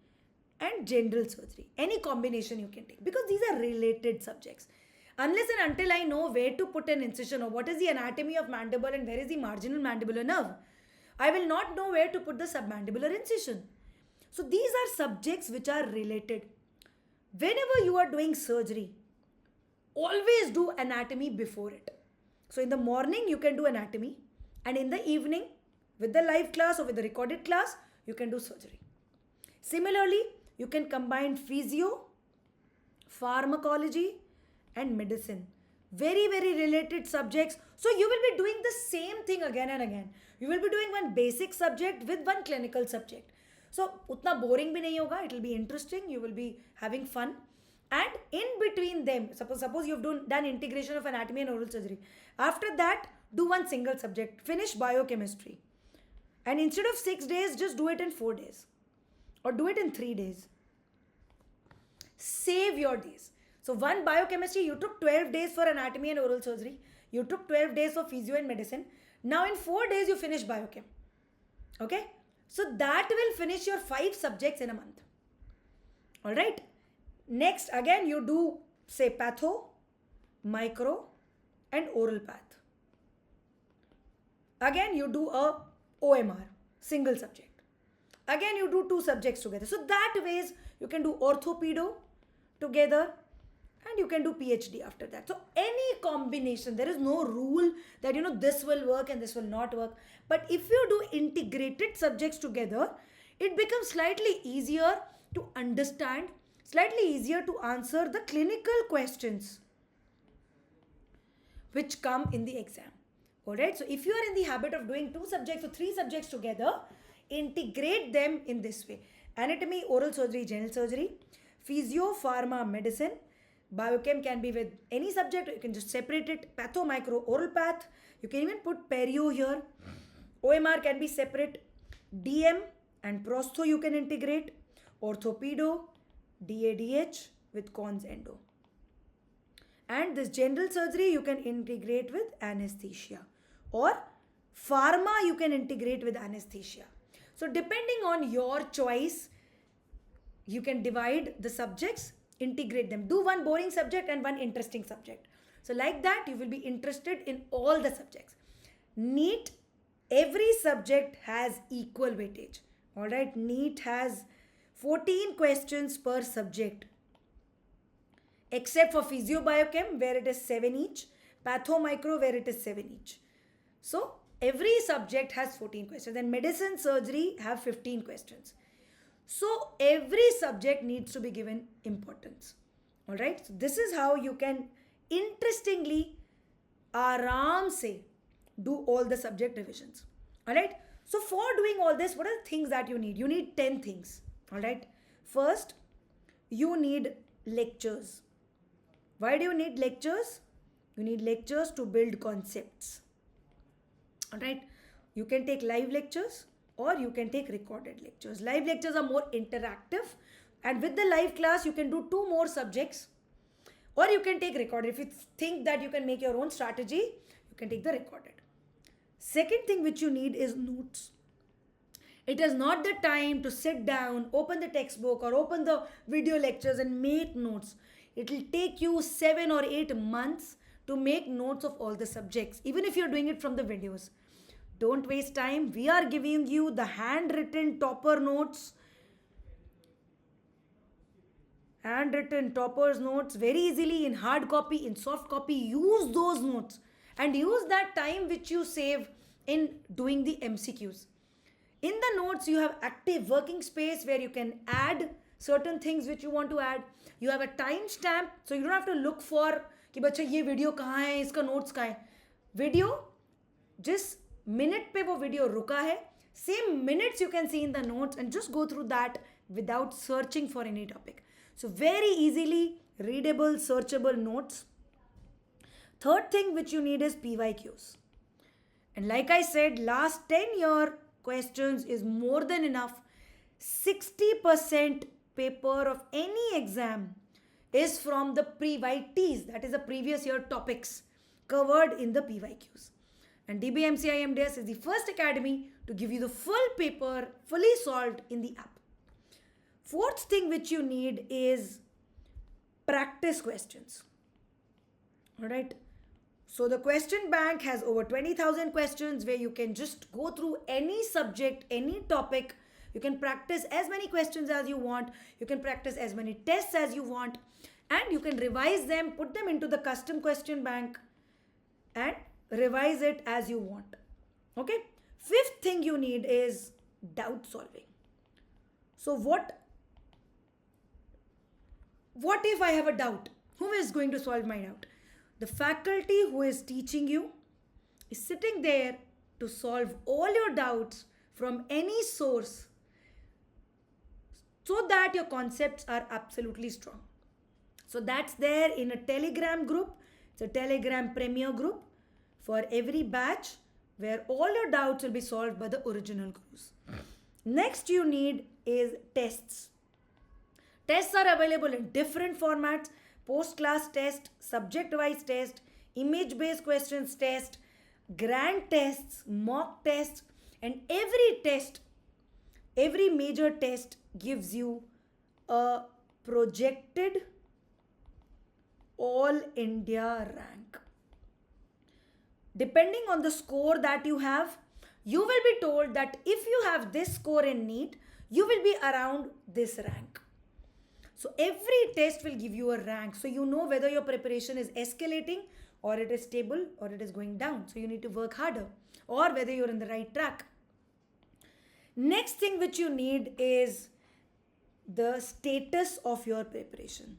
A: and general surgery. Any combination you can take, because these are related subjects. Unless and until I know where to put an incision or what is the anatomy of mandible and where is the marginal mandibular nerve, I will not know where to put the submandibular incision. So these are subjects which are related. Whenever you are doing surgery, always do anatomy before it. So in the morning you can do anatomy, and in the evening with the live class or with the recorded class you can do surgery. Similarly, you can combine physio, pharmacology and medicine. Very, very related subjects. So you will be doing the same thing again and again. You will be doing one basic subject with one clinical subject. So utna boring bhi nahi hoga. It will be interesting. You will be having fun. And in between them, suppose you've done integration of anatomy and oral surgery. After that, do one single subject. Finish biochemistry. And instead of 6 days, just do it in 4 days. Or do it in 3 days. Save your days. So one biochemistry, you took 12 days for anatomy and oral surgery. You took 12 days for physio and medicine. Now in 4 days, you finish biochem. Okay? So that will finish your 5 subjects in a month. Alright? Next, again, you do, say, patho, micro, and oral path. Again, you do a OMR, single subject. Again, you do 2 subjects together. So that ways, you can do orthopedo together, and you can do PhD after that. So any combination, there is no rule that, this will work and this will not work. But if you do integrated subjects together, it becomes slightly easier to understand, slightly easier to answer the clinical questions which come in the exam. Alright, so if you are in the habit of doing 2 subjects or 3 subjects together, integrate them in this way. Anatomy, oral surgery, general surgery, physio, pharma, medicine. Biochem can be with any subject. You can just separate it. Patho, micro, oral path. You can even put perio here. OMR can be separate. DM and prostho you can integrate. Orthopedo, DADH with cons endo. And this general surgery you can integrate with anesthesia. Or pharma you can integrate with anesthesia. So depending on your choice, you can divide the subjects, integrate them. Do one boring subject and one interesting subject. So like that, you will be interested in all the subjects. NEET, every subject has equal weightage. Alright, NEET has 14 questions per subject. Except for physio biochem where it is 7 each. Patho micro where it is 7 each. So every subject has 14 questions. And medicine, surgery have 15 questions. So every subject needs to be given importance. Alright, so this is how you can interestingly, aaram se do all the subject revisions. Alright, so for doing all this, what are the things that you need? You need 10 things. Alright, first, you need lectures. Why do you need lectures? You need lectures to build concepts. Alright, you can take live lectures or you can take recorded lectures. Live lectures are more interactive, and with the live class you can do 2 more subjects, or you can take recorded. If you think that you can make your own strategy, you can take the recorded. Second thing which you need is notes. It is not the time to sit down, open the textbook or open the video lectures and make notes. It will take you 7 or 8 months to make notes of all the subjects, even if you're doing it from the videos. Don't waste time. We are giving you the handwritten topper notes. Handwritten toppers notes very easily in hard copy, in soft copy. Use those notes and use that time which you save in doing the MCQs. In the notes, you have active working space where you can add certain things which you want to add. You have a time stamp, so you don't have to look for कि बच्चा ये video कहाँ है, इसका notes कहाँ है. Video जिस minute पे वो वीडियो रुका है, Same minutes you can see in the notes and just go through that without searching for any topic. So very easily readable, searchable notes. Third thing which you need is PYQs. And like I said, last 10-year questions is more than enough. 60% paper of any exam is from the pre-YTs, that is the previous year topics covered in the PYQs. And DBMCI MDS is the first academy to give you the full paper fully solved in the app. Fourth thing which you need is practice questions. All right. So the question bank has over 20,000 questions where you can just go through any subject, any topic. You can practice as many questions as you want. You can practice as many tests as you want. And you can revise them, put them into the custom question bank and revise it as you want. Okay. Fifth thing you need is doubt solving. So what if I have a doubt? Who is going to solve my doubt? The faculty who is teaching you is sitting there to solve all your doubts from any source so that your concepts are absolutely strong. So that's there in a Telegram group. It's a Telegram Premier group for every batch where all your doubts will be solved by the original gurus. Next you need is tests. Tests are available in different formats. Post-class test, subject-wise test, image-based questions test, grand tests, mock tests, and every test, every major test gives you a projected all India rank. Depending on the score that you have, you will be told that if you have this score in NEET, you will be around this rank. So every test will give you a rank. So you know whether your preparation is escalating or it is stable or it is going down. So you need to work harder or whether you're in the right track. Next thing which you need is the status of your preparation,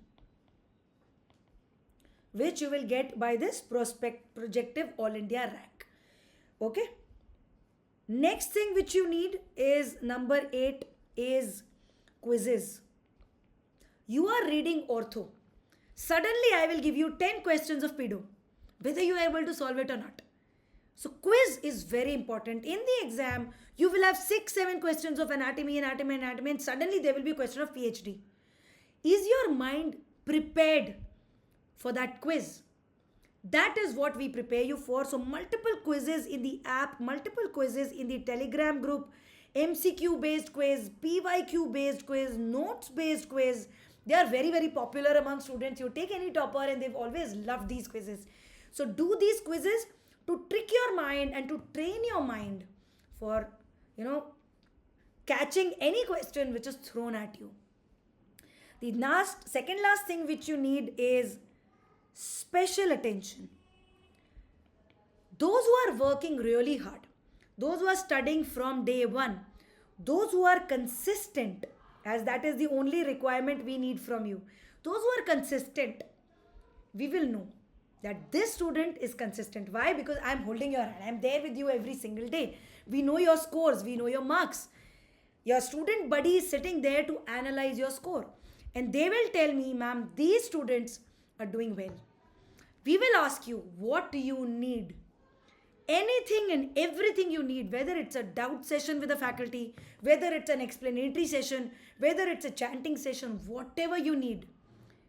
A: which you will get by this projective all India rank. Okay. Next thing which you need is number 8 is quizzes. You are reading ortho. Suddenly I will give you 10 questions of pedo, whether you are able to solve it or not. So quiz is very important. In the exam, you will have 6-7 questions of anatomy, and suddenly there will be a question of PhD. Is your mind prepared for that quiz? That is what we prepare you for. So multiple quizzes in the app, multiple quizzes in the Telegram group, MCQ based quiz, PYQ based quiz, notes based quiz. They are very, very popular among students. You take any topper and they've always loved these quizzes. So do these quizzes to trick your mind and to train your mind for, catching any question which is thrown at you. The second last thing which you need is special attention. Those who are working really hard, those who are studying from day one, those who are consistent, as that is the only requirement we need from you. Those who are consistent, we will know that this student is consistent. Why? Because I'm holding your hand. I'm there with you every single day. We know your scores. We know your marks. Your student buddy is sitting there to analyze your score. And they will tell me, ma'am, these students are doing well. We will ask you, what do you need? Anything and everything you need, whether it's a doubt session with the faculty, whether it's an explanatory session, whether it's a chanting session, whatever you need,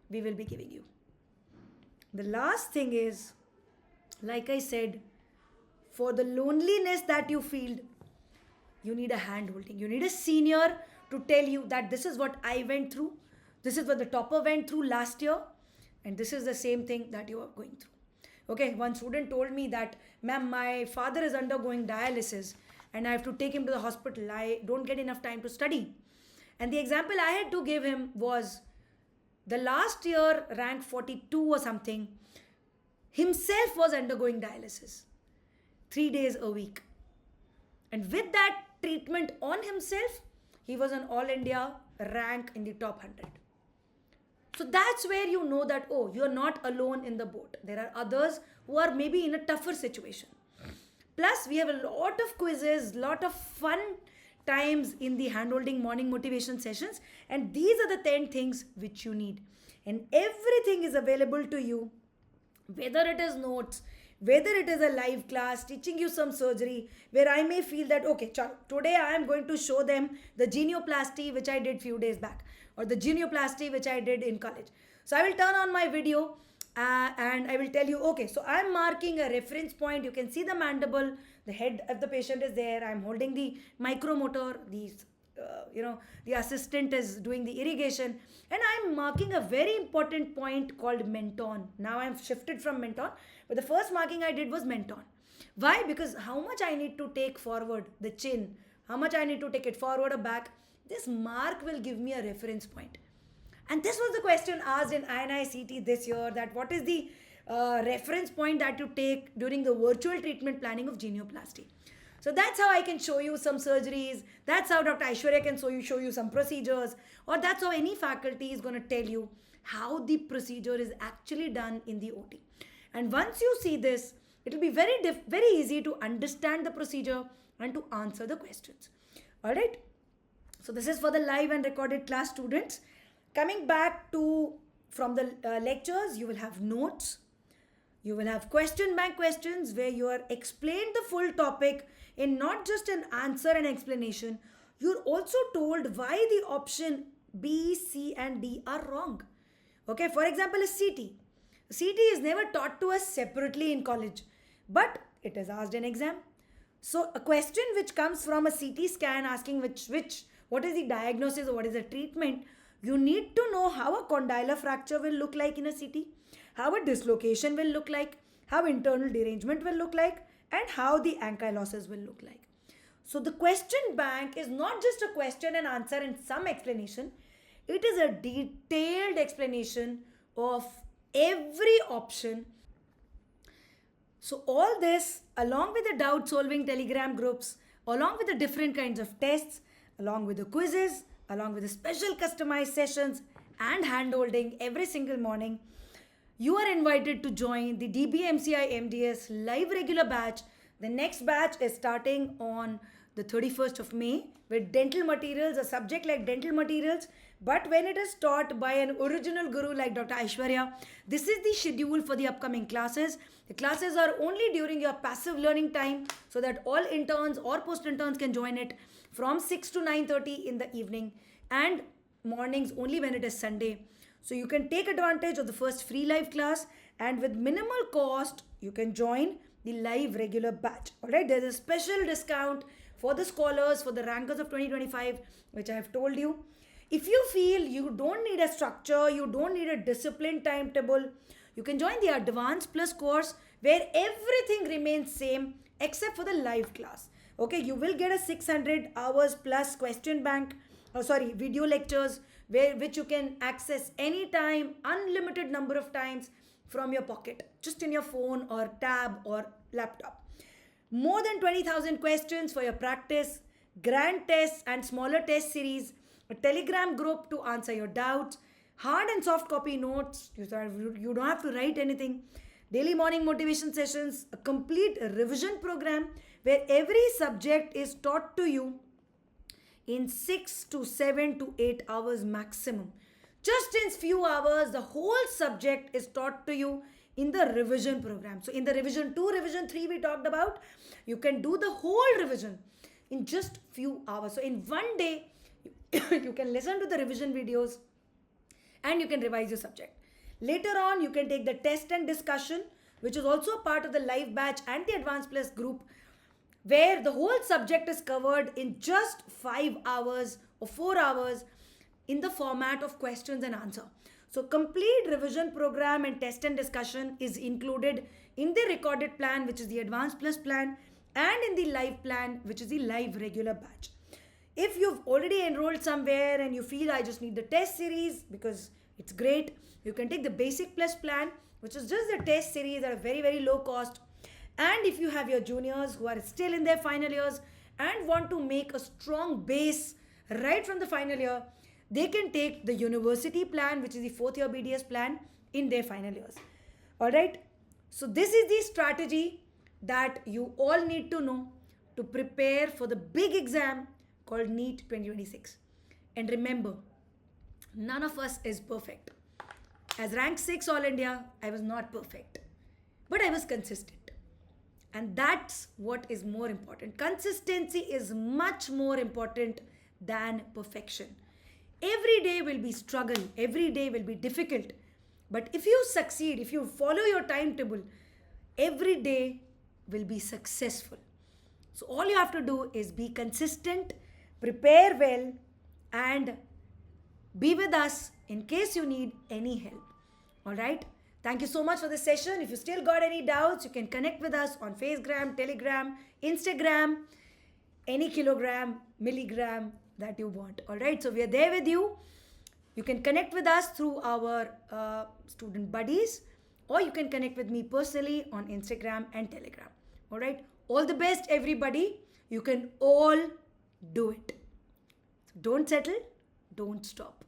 A: we will be giving you. The last thing is, like I said, for the loneliness that you feel, you need a hand holding. You need a senior to tell you that this is what I went through, this is what the topper went through last year, and this is the same thing that you are going through. Okay, one student told me that, ma'am, my father is undergoing dialysis and I have to take him to the hospital. I don't get enough time to study. And the example I had to give him was the last year rank 42 or something, himself was undergoing dialysis 3 days a week. And with that treatment on himself, he was an all India rank in the top 100. So that's where you know that, oh, you're not alone in the boat. There are others who are maybe in a tougher situation. Plus, we have a lot of quizzes, lot of fun times in the handholding morning motivation sessions. And these are the 10 things which you need. And everything is available to you, whether it is notes, whether it is a live class, teaching you some surgery, where I may feel that, okay, today I am going to show them the genioplasty which I did few days back, or the genioplasty which I did in college. So I will turn on my video and I will tell you, okay, so I'm marking a reference point. You can see the mandible, the head of the patient is there. I'm holding the micromotor, the assistant is doing the irrigation, and I'm marking a very important point called menton. Now I'm shifted from menton, but the first marking I did was menton. Why? Because how much I need to take forward the chin, how much I need to take it forward or back, this mark will give me a reference point. And this was the question asked in INI-CT this year, that what is the reference point that you take during the virtual treatment planning of genioplasty. So that's how I can show you some surgeries. That's how Dr. Aishwarya can show you some procedures. Or that's how any faculty is going to tell you how the procedure is actually done in the OT. And once you see this, it will be very easy to understand the procedure and to answer the questions. Alright. So this is for the live and recorded class students. Coming back to from the lectures, you will have notes. You will have question bank questions where you are explained the full topic in not just an answer and explanation. You're also told why the option B, C and D are wrong. Okay, for example, a CT. CT is never taught to us separately in college, but it is asked in exam. So a question which comes from a CT scan asking what is the diagnosis or what is the treatment, you need to know how a condylar fracture will look like in a CT, how a dislocation will look like, how internal derangement will look like, and how the ankylosis will look like. So the question bank is not just a question and answer and some explanation. It is a detailed explanation of every option. So all this, along with the doubt solving telegram groups, along with the different kinds of tests, along with the quizzes, along with the special customized sessions and hand-holding every single morning, you are invited to join the DBMCI MDS live regular batch. The next batch is starting on the 31st of May with dental materials, a subject like dental materials. But when it is taught by an original guru like Dr. Aishwarya, this is the schedule for the upcoming classes. The classes are only during your passive learning time so that all interns or post-interns can join it from 6 to 9:30 in the evening and mornings only when it is Sunday. So you can take advantage of the first free live class, and with minimal cost, you can join the live regular batch. Alright, there's a special discount for the scholars, for the rankers of 2025, which I have told you. If you feel you don't need a structure, you don't need a disciplined timetable, you can join the Advanced Plus course where everything remains same except for the live class. Okay, you will get a 600 hours plus question bank, video lectures which you can access anytime, unlimited number of times from your pocket, just in your phone or tab or laptop. More than 20,000 questions for your practice, grand tests and smaller test series, a telegram group to answer your doubts, hard and soft copy notes, you don't have to write anything, daily morning motivation sessions, a complete revision program where every subject is taught to you in 6 to 7 to 8 hours maximum. Just in few hours, the whole subject is taught to you in the revision program. So in the revision 2, revision 3 we talked about, you can do the whole revision in just few hours. So in one day, you can listen to the revision videos and you can revise your subject. Later on, you can take the test and discussion, which is also a part of the live batch and the Advanced Plus group, where the whole subject is covered in just 5 hours or 4 hours in the format of questions and answer. So complete revision program and test and discussion is included in the recorded plan, which is the Advanced Plus plan, and in the live plan, which is the live regular batch. If you've already enrolled somewhere and you feel I just need the test series because it's great, you can take the Basic Plus plan, which is just the test series at a very low cost. And if you have your juniors who are still in their final years and want to make a strong base right from the final year, they can take the university plan, which is the 4th year BDS plan, in their final years. Alright, so this is the strategy that you all need to know to prepare for the big exam called NEET 2026. And remember, none of us is perfect. As rank 6 All India, I was not perfect, but I was consistent. And that's what is more important. Consistency is much more important than perfection. Every day will be struggle, every day will be difficult. But if you succeed, if you follow your timetable, every day will be successful. So all you have to do is be consistent, prepare well, and be with us in case you need any help. All right? Thank you so much for this session. If you still got any doubts, you can connect with us on Facegram, Telegram, Instagram, any kilogram, milligram that you want. All right? So we are there with you. You can connect with us through our student buddies, or you can connect with me personally on Instagram and Telegram. All right? All the best, everybody. You can all do it. So don't settle. Don't stop.